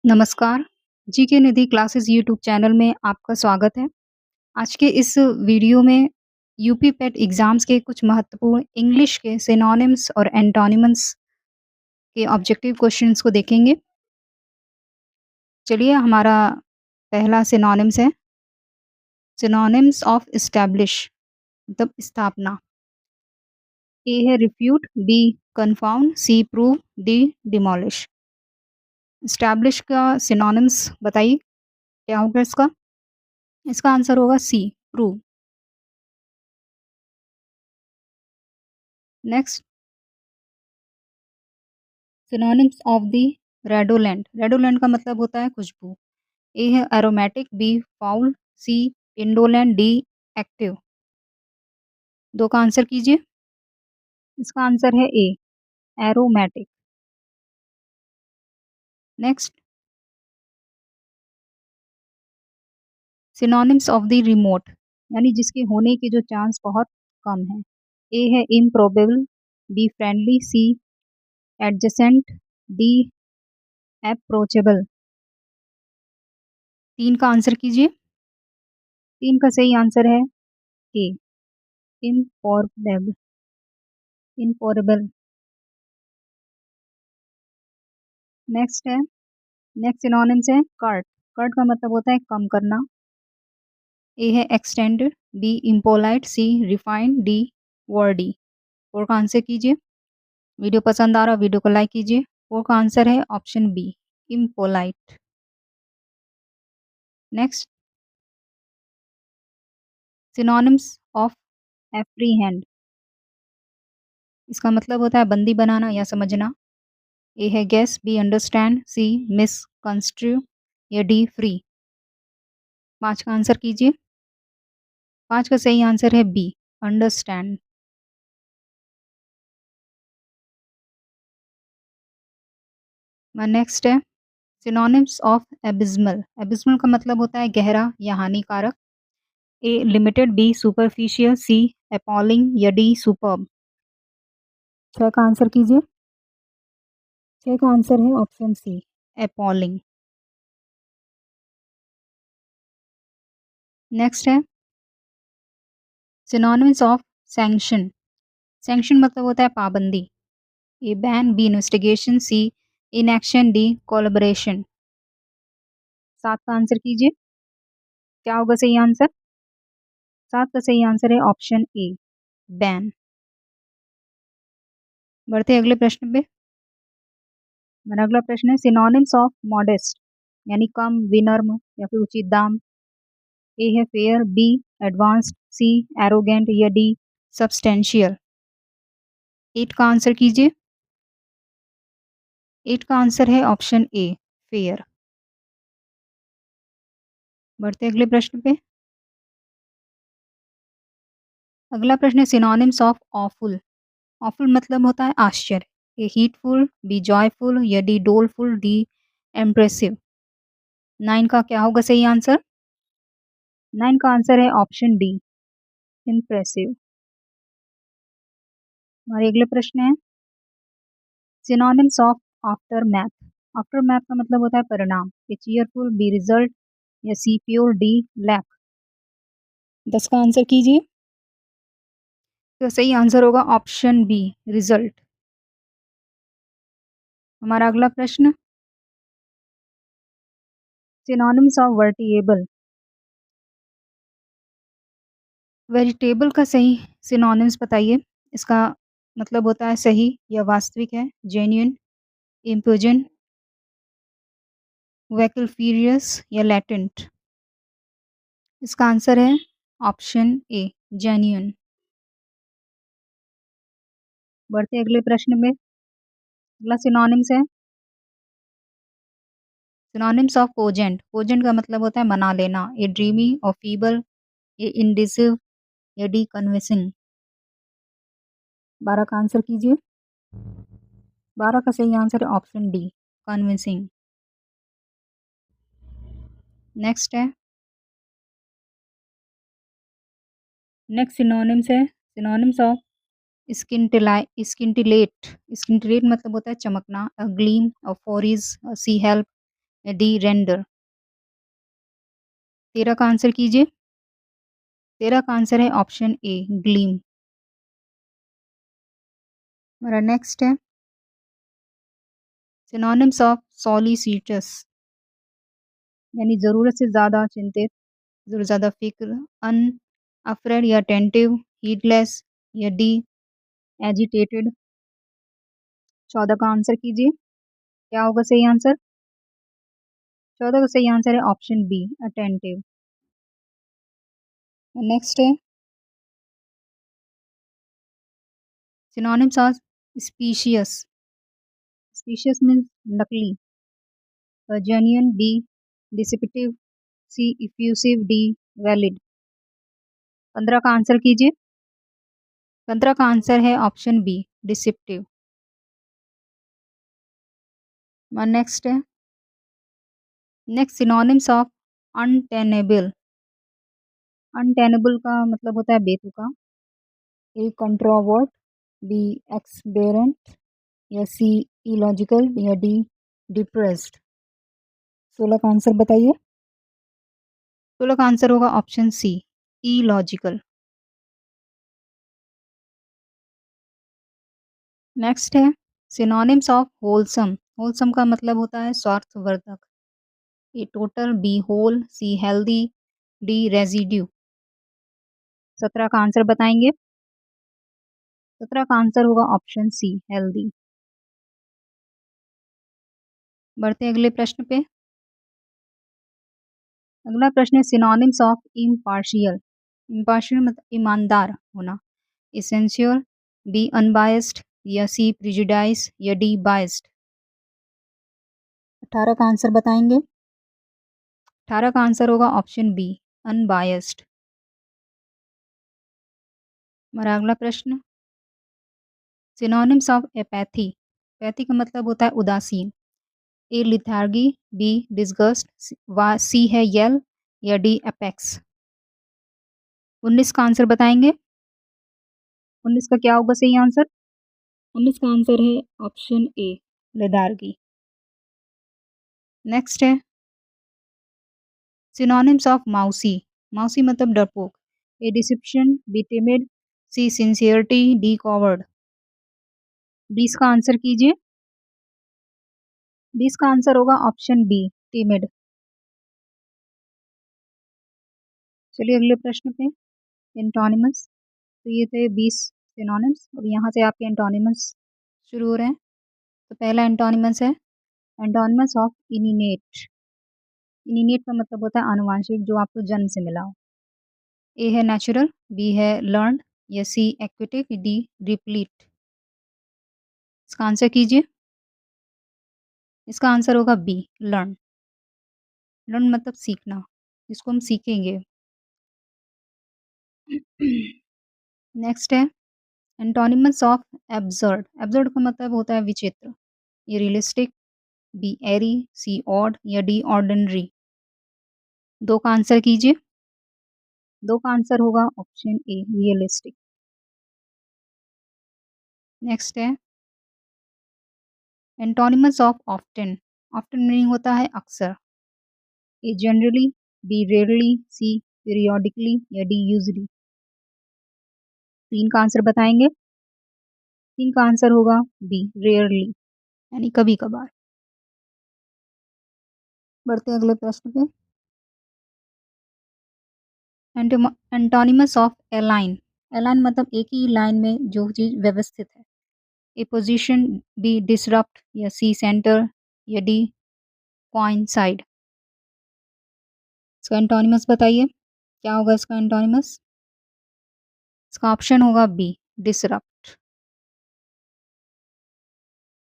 नमस्कार, जीके निधि classes YouTube channel में आपका स्वागत है। आज के इस वीडियो में यूपी पेट एग्ज़ाम्स के कुछ महत्वपूर्ण इंग्लिश के सिनोनिम्स और एंटोनिमस के ऑब्जेक्टिव क्वेश्चंस को देखेंगे। चलिए हमारा पहला सिनोनिम्स है, सिनोनिम्स ऑफ एस्टैब्लिश मतलब स्थापना। ए है refute, B confound, C prove, D demolish. Establish का सिनोनिम्स बताइए, क्या होगा इसका? इसका आंसर होगा C, prove. Next, synonyms of the redolent. Redolent का मतलब होता है खुशबू। ए है aromatic, B foul, C indolent, D active. दो का आंसर कीजिए। इसका आंसर है A, aromatic. Next, synonyms of the remote यानी जिसके होने के जो चांस बहुत कम है। ए है improbable, B friendly, C adjacent, D approachable. तीन का आंसर कीजिए। तीन का सही आंसर है ए, इम्पॉर्बेबल। इम्पॉरेबल। नेक्स्ट है, नेक्स्ट सिनोनिम्स है कर्ट। कर्ट का मतलब होता है कम करना। ए है extended, B impolite, C refined, D wordy. Four का आंसर कीजिए। वीडियो पसंद आ रहा वीडियो को लाइक कीजिए। फोर का आंसर है option B, impolite. Next, synonyms of apprehend. इसका मतलब होता है बंदी बनाना या समझना। ए है guess, B understand, C misconstrue, या डी फ्री। पाँच का आंसर कीजिए। पाँच का सही आंसर है बी, अंडरस्टैंड। नेक्स्ट है, सिनोनिम्स ऑफ एबिस्मल। एबिस्मल का मतलब होता है गहरा या हानिकारक। A limited, B superficial, C appalling, या डी सुपर्ब। छह का आंसर कीजिए। छह का आंसर है ऑप्शन सी, अपॉलिंग। नेक्स्ट है, सिनोनिम्स ऑफ सैंक्शन। सैंक्शन मतलब होता है पाबंदी। A ban, B investigation, C inaction, D collaboration. सात का आंसर कीजिए। क्या होगा सही आंसर? सात का सही आंसर है ऑप्शन ए, बैन। बढ़ते हैं अगले प्रश्न पे। मेरा अगला प्रश्न है, सिनोनिम्स ऑफ मॉडेस्ट यानी कम, विनम्र या फिर उचित दाम। ए है फेयर, बी एडवांस्ड, सी एरोगेंट, या डी सब्सटेंशियल। एट का आंसर कीजिए। एट का आंसर है ऑप्शन ए, फेयर। बढ़ते अगले प्रश्न पे। अगला प्रश्न है, सिनोनिम्स ऑफ ऑफुल। ऑफुल मतलब होता है आश्चर्य। ए हीटफुल, बी जॉयफुल, या डी डोलफुल, डी इम्प्रेसिव। नाइन का क्या होगा सही आंसर? नाइन का आंसर है ऑप्शन डी, इम्प्रेसिव। हमारे अगले प्रश्न है, सिनोनिम्स ऑफ आफ्टरमैथ। आफ्टरमैथ का मतलब होता है परिणाम। ए चीयरफुल, बी रिजल्ट, या सी प्योर, डी लैक। 10 का आंसर कीजिए। तो सही आंसर होगा ऑप्शन बी, रिजल्ट। हमारा अगला प्रश्न, सिनोनिम्स ऑफ वर्टिएबल। वेजिटेबल का सही सिनोनिम्स बताइए। इसका मतलब होता है सही या वास्तविक है, जेन्युइन, इम्पोर्टेंट, वैकल्फियरियस, या लैटेंट। इसका आंसर है ऑप्शन ए, जेन्युइन। बढ़ते हैं अगले प्रश्न में। अगला सिनोनिम्स है, सिनोनिम्स ऑफ कोजेंट। कोजेंट का मतलब होता है मना लेना। ए ड्रीमी और फीबल, ए इंडिसिव, या डी कन्विंसिंग। 12 का आंसर कीजिए। 12 का सही आंसर है ऑप्शन डी, कन्विंसिंग। नेक्स्ट है, नेक्स्ट सिनोनिम्स है, सिनोनिम्स ऑफ स्किंटिलेट। स्किंटिलेट मतलब होता है चमकना। A gleam, A forage, C help, या डी रेंडर? 13 का आंसर कीजिए। 13 का आंसर है ऑप्शन ए ग्लीम। हमारा नेक्स्ट है सिनोनिम्स ऑफ सॉलिसिटस यानी ज़रूरत से ज़्यादा चिंतित, ज़रूरत से ज़्यादा फ़िक्र, अनअफ्रेड या अटेंटिव, हीडलेस या डी एजिटेटेड। 14 का आंसर कीजिए। क्या होगा सही आंसर? 14 का सही आंसर है ऑप्शन बी अटेंटिव। नेक्स्ट है synonyms of species. Species means नकली। जेन्युइन बी डिसिपिटिव सी इफ्यूसिव डी वैलिड। 15 का आंसर कीजिए। 15 का आंसर है ऑप्शन बी डिसिप्टिव। नेक्स्ट है next synonyms of untenable. Untenable का मतलब होता है बेतुका। ए कंट्रोवर्ट, बी एक्सबेरेंट या सी इलॉजिकल या डी डिप्रेस्ड। 16 का आंसर बताइए। 16 का आंसर होगा ऑप्शन सी इलॉजिकल। नेक्स्ट है सिनोनिम्स ऑफ होलसम। होलसम का मतलब होता है स्वार्थवर्धक। ए टोटल, बी होल, सी हेल्दी, डी रेजिड्यू। 17 का आंसर बताएंगे। 17 का आंसर होगा ऑप्शन सी हेल्दी। बढ़ते हैं अगले प्रश्न पे। अगला प्रश्न है सिनोनिम्स ऑफ इम्पार्शियल। इम्पार्शियल मतलब ईमानदार होना। एसेंशियल, बी अनबायस्ड या सी प्रिजुडाइज या डी बायस्ड। 18 का आंसर बताएंगे। 18 का आंसर होगा ऑप्शन बी अनबायस्ड। हमारा अगला प्रश्न सिनोनिम्स ऑफ एपैथी। एपैथी का मतलब होता है उदासीन। ए लिथार्गी, बी डिसगस्ट, सी है यल या डी अपेक्स। 19 का आंसर बताएंगे। 19 का क्या होगा सही आंसर? 19 का आंसर है ऑप्शन ए लेदार्गी। नेक्स्ट है सिनोनिम्स ऑफ माउसी। माउसी मतलब डरपोक। ए डिसिप्शन, बी टिमिड, सी सिंसियरिटी, डी कॉवर्ड। 20 का आंसर कीजिए। 20 का आंसर होगा ऑप्शन बी टिमिड। चलिए अगले प्रश्न पे एंटोनिमस। तो ये थे 20 सिनोनिम्स। अब यहाँ से आपके एंटोनिमस शुरू हो रहे हैं। तो पहला एंटोनिमस है एंटोनिमस ऑफ इनिनेट। इनिनेट का मतलब होता है आनुवांशिक, जो आपको जन्म से मिला हो। ए है नेचुरल, बी है लर्न्ड या सी एक्विटिक, डी रिप्लीट। इसका आंसर कीजिए। इसका आंसर होगा बी लर्न। लर्न मतलब सीखना, जिसको हम सीखेंगे। नेक्स्ट है एंटोनिमस ऑफ एब्सर्ड। एब्सर्ड का मतलब होता है विचित्र। ये रियलिस्टिक, बी एरी, सी ऑड या डी ऑर्डिनरी। 2 का आंसर कीजिए। 2 का आंसर होगा ऑप्शन ए रियलिस्टिक। नेक्स्ट है antonyms of often. Often meaning होता है अक्सर। ए जनरली, बी रेयरली, सी पीरियोडिकली या डी यूजुअली। 3 का आंसर बताएंगे। 3 का आंसर होगा बी रेयरली यानी कभी कभार। बढ़ते हैं अगले प्रश्न पे। Antonyms of align. एलाइन मतलब एक ही लाइन में जो चीज व्यवस्थित है। ए पोजीशन, बी डिसरप्ट या सी सेंटर या डी कोइंसाइड। इसका एंटोनिमस बताइए। क्या होगा इसका एंटोनिमस? इसका ऑप्शन होगा B disrupt.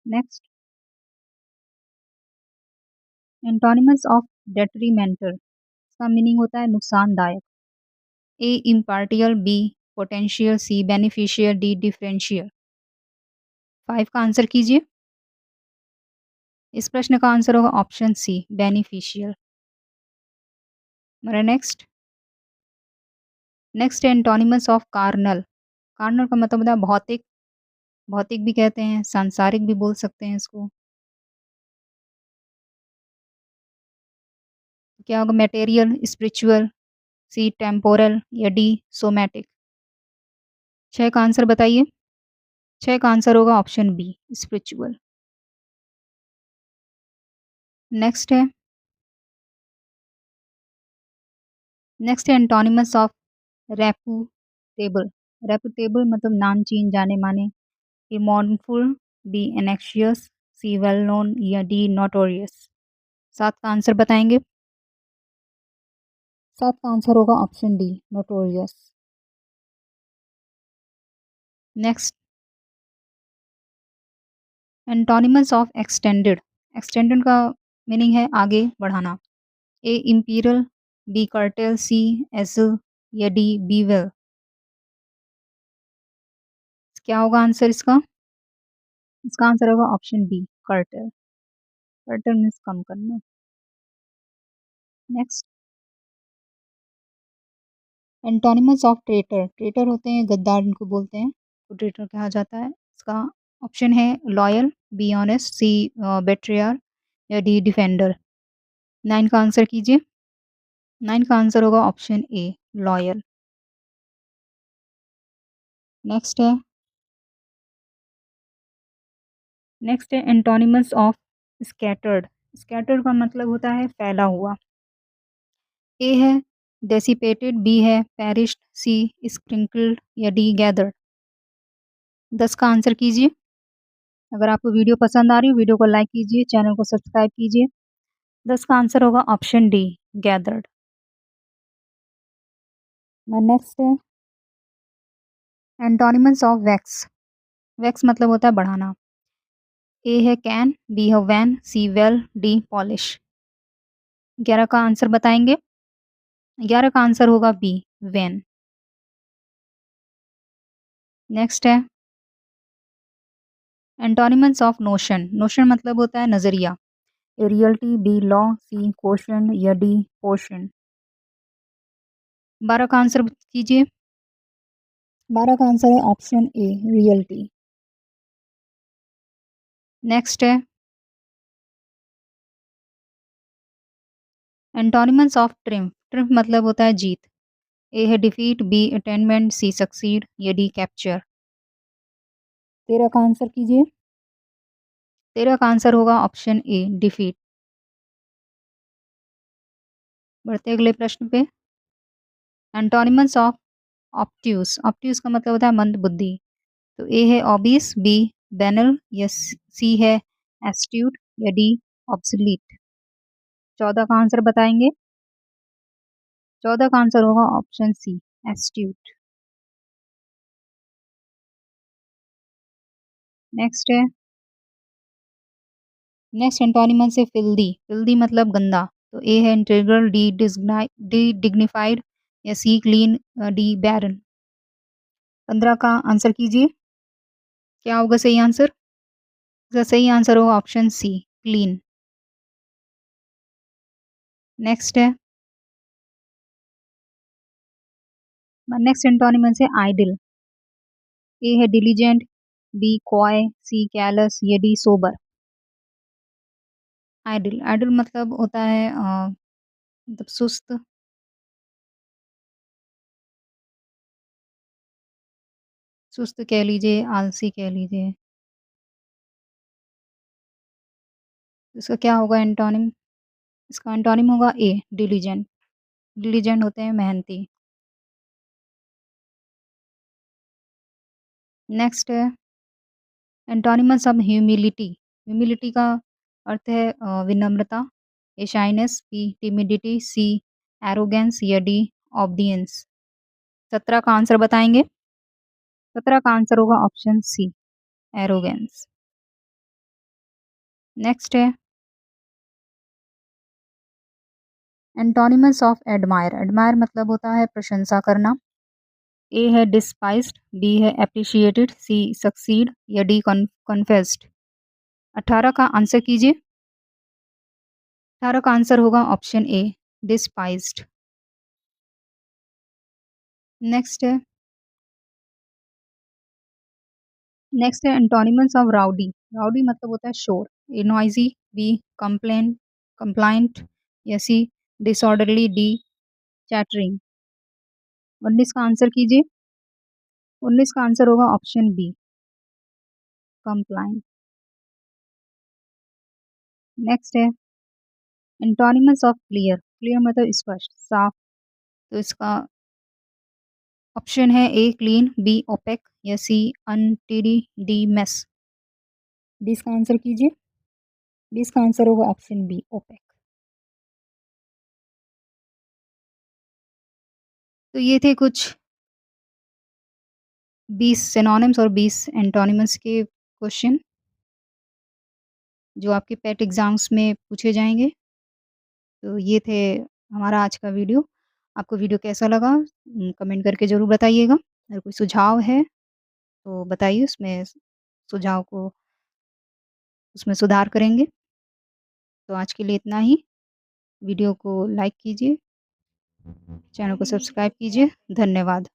Next antonyms of detrimental. इसका मीनिंग होता है नुकसानदायक। A impartial, B potential, C beneficial, D differential. 5 का आंसर कीजिए। इस प्रश्न का आंसर होगा ऑप्शन सी बेनिफिशियल। हमारा next antonyms of carnal. Carnal का मतलब होता है भौतिक। भौतिक भी कहते हैं, सांसारिक भी बोल सकते हैं इसको। क्या होगा? मटेरियल, स्पिरिचुअल, सी टेम्पोरल या डी सोमैटिक। 6 का आंसर बताइए। 6 का आंसर होगा ऑप्शन बी स्पिरिचुअल। नेक्स्ट है नेक्स्ट है एंटोनिमस ऑफ रेपुटेबल। रेपुटेबल मतलब नामचीन, जाने-माने, A mournful, B anxious, C well known या डी नोटोरियस। 7 का आंसर बताएँगे? 7 का आंसर होगा option D notorious. Next antonyms of extended. Extended का मीनिंग है आगे बढ़ाना। A imperial, B curtail, C acyl या डी बीवेल। क्या होगा आंसर इसका? इसका आंसर होगा option B curtail. Curtail means कम करना। Next antonyms of traitor. Traitor होते हैं गद्दार, इनको बोलते हैं, तो ट्रेटर कहा जाता है। इसका ऑप्शन है लॉयल, बी ऑनेस्ट, सी बेट्रियर या डी डिफेंडर। 9 का आंसर कीजिए। 9 का आंसर होगा ऑप्शन ए लॉयल। नेक्स्ट है नेक्स्ट है एंटोनिमस ऑफ स्कैटर्ड। स्कैटर्ड का मतलब होता है फैला हुआ। ए है डेसिपेटेड, बी है पेरिश्ड, सी स्प्रिंकल्ड या डी गैदर्ड। 10 का आंसर कीजिए। अगर आपको वीडियो पसंद आ रही हो, वीडियो को लाइक कीजिए, चैनल को सब्सक्राइब कीजिए। 10 का आंसर होगा ऑप्शन डी गैदर्ड। नेक्स्ट है एंटोनिमस ऑफ वैक्स। वैक्स मतलब होता है बढ़ाना। ए है कैन, बी है wan, C well, D polish. 11 का आंसर बताएंगे? 11 का आंसर होगा बी वैन। नेक्स्ट है एंटोनिमस ऑफ नोशन। नोशन मतलब होता है नजरिया। A reality, B law, C question या डी पोर्शन। 12 का आंसर कीजिए। 12 का आंसर है ऑप्शन ए रियलिटी। नेक्स्ट है एंटोनिमस ऑफ ट्रिम्फ। ट्रिम्फ मतलब होता है जीत। ए है डिफीट, बी अटेनमेंट, सी सक्सीड या डी कैप्चर। 13 का आंसर कीजिए। 13 का आंसर होगा ऑप्शन ए डिफीट। बढ़ते अगले प्रश्न पे। Antonyms of obtuse. ऑब्ट्यूज का मतलब होता है मंद बुद्धि। तो ए है ऑबिस, बी बैनल या सी है एस्ट्यूट या डी ऑब्सलीट। 14 का आंसर बताएंगे? 14 का आंसर होगा ऑप्शन सी एस्ट्यूट। नेक्स्ट है नेक्स्ट एंटोनिमस है फिल्दी। फिल्दी मतलब गंदा। तो ए है इंटीग्रल, डी डिग्निफाइड या सी क्लीन, डी बैरन। 15 का आंसर कीजिए। क्या होगा सही आंसर? इसका सही आंसर होगा ऑप्शन सी क्लीन। नेक्स्ट है नेक्स्ट एंटोनिमस है आइडिल। ए है डिलीजेंट, बी कॉय, सी कैलस या डी सोबर। आइडिल आइडिल मतलब होता है मतलब सुस्त। सुस्त कह लीजिए, आलसी कह लीजिए। इसका क्या होगा एंटोनिम? इसका एंटोनिम होगा ए डिलीजेंट। डिलीजेंट होते हैं मेहनती। नेक्स्ट है एंटोनिमस ऑफ ह्यूमिलिटी। ह्यूमिलिटी का अर्थ है विनम्रता। ए शाइनेस, बी टिमिडिटी, सी एरोगेंस या डी ऑब्डियंस। 17 का आंसर बताएंगे? 17 का आंसर होगा ऑप्शन सी एरोगेंस। नेक्स्ट है एंटोनिमस ऑफ एडमायर। एडमायर मतलब होता है प्रशंसा करना। ए है डिस्पाइस्ड, बी है एप्रिशिएटेड, सी सक्सीड या डी कन्फेस्ड। 18 का आंसर कीजिए। 18 का आंसर होगा ऑप्शन ए डिस्पाइस्ड। नेक्स्ट है नेक्स्ट है एंटोनिमस ऑफ राउडी। राउडी मतलब होता है शोर। ए नॉइजी, बी कंप्लेन कंप्लाइंट या सी डिसऑर्डरली, डी चैटरिंग। 19 का आंसर कीजिए। 19 का आंसर होगा ऑप्शन बी, कंप्लायंट। नेक्स्ट है एंटोनिमस ऑफ क्लियर। क्लियर मतलब स्पष्ट, साफ। तो इसका ऑप्शन है ए क्लीन, बी ओपेक या सी अनटिडी, डी मेस। डी इसका आंसर कीजिए। डी इसका आंसर होगा ऑप्शन बी, ओपेक। तो ये थे कुछ 20 सिनोनिम्स और 20 एंटोनिमस के क्वेश्चन जो आपके पेट एग्ज़ाम्स में पूछे जाएँगे। तो ये थे हमारा आज का वीडियो। आपको वीडियो कैसा लगा कमेंट करके ज़रूर बताइएगा। अगर कोई सुझाव है तो बताइए, उसमें सुझाव को उसमें सुधार करेंगे। तो आज के लिए इतना ही। वीडियो को लाइक कीजिए, चैनल को सब्सक्राइब कीजिए। धन्यवाद।